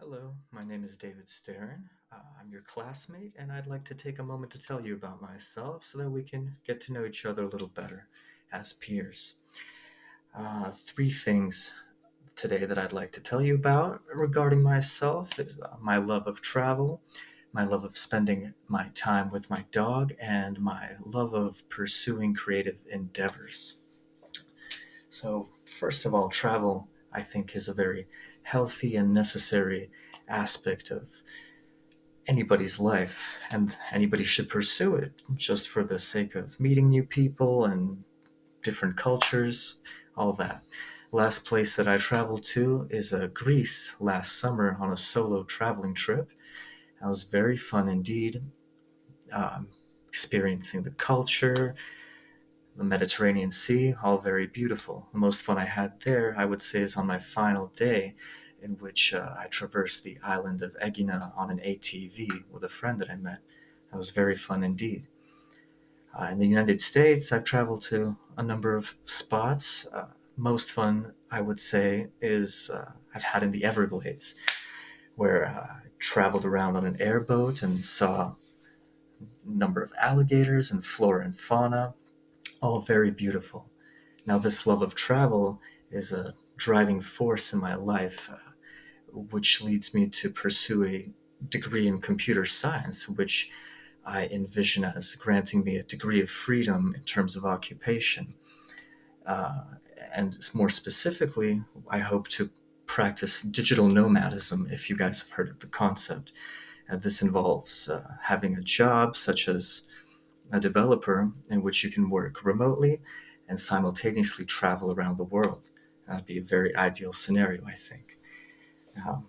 Hello, my name is David Starin. I'm your classmate, and I'd like to take a moment to tell you about myself so that we can get to know each other a little better as peers. Three things today that I'd like to tell you about regarding myself is my love of travel, my love of spending my time with my dog, and my love of pursuing creative endeavors. So, first of all, travel, I think, is a very healthy and necessary aspect of anybody's life, and anybody should pursue it just for the sake of meeting new people and different cultures, all that. Last place that I traveled to is Greece last summer on a solo traveling trip. That was very fun indeed, um, experiencing the culture, the Mediterranean Sea, all very beautiful. The most fun I had there, I would say, is on my final day, in which I traversed the island of Egina on an ATV with a friend that I met. That was very fun indeed. In the United States, I've traveled to a number of spots. Most fun, I would say, is I've had in the Everglades, where I traveled around on an airboat and saw a number of alligators and flora and fauna, all very beautiful. Now, this love of travel is a driving force in my life, which leads me to pursue a degree in computer science, which I envision as granting me a degree of freedom in terms of occupation. Uh, and more specifically, I hope to practice digital nomadism, if you guys have heard of the concept. This involves having a job, such as a developer, in which you can work remotely and simultaneously travel around the world. That'd be a very ideal scenario, I think.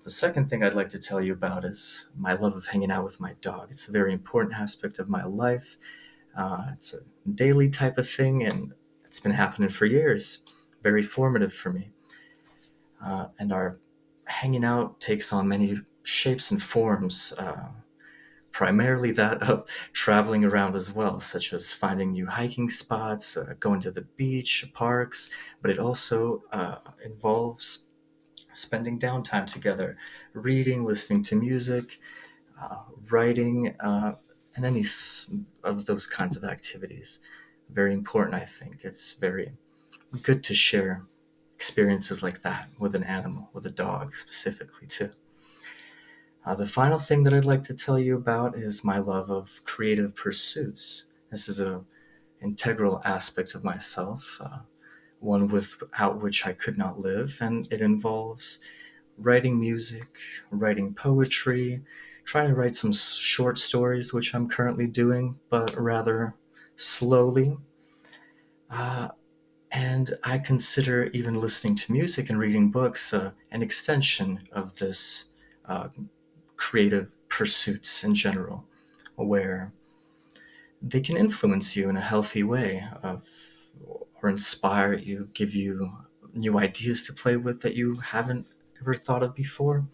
The second thing I'd like to tell you about is my love of hanging out with my dog. It's a very important aspect of my life. It's a daily type of thing, and it's been happening for years. Very formative for me. And our hanging out takes on many shapes and forms, primarily that of traveling around as well, such as finding new hiking spots, going to the beach, parks, but it also involves spending downtime together, reading, listening to music, uh, writing, and of those kinds of activities. Very important, I think. It's very good to share experiences like that with an animal, with a dog specifically, too. The final thing that I'd like to tell you about is my love of creative pursuits. This is an integral aspect of myself, one without which I could not live, and it involves writing music, writing poetry, trying to write some short stories, which I'm currently doing, but rather slowly. Uh, and I consider even listening to music and reading books an extension of this uh, creative pursuits in general, where they can influence you in a healthy way or inspire you, give you new ideas to play with that you haven't ever thought of before.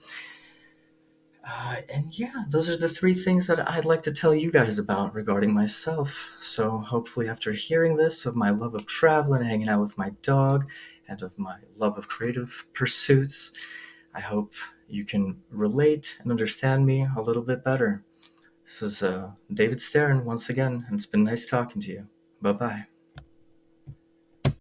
And yeah, those are the three things that I'd like to tell you guys about regarding myself. So hopefully, after hearing this of my love of traveling, hanging out with my dog, and of my love of creative pursuits, I hope you can relate and understand me a little bit better. This is David Starin once again, and it's been nice talking to you. Bye bye.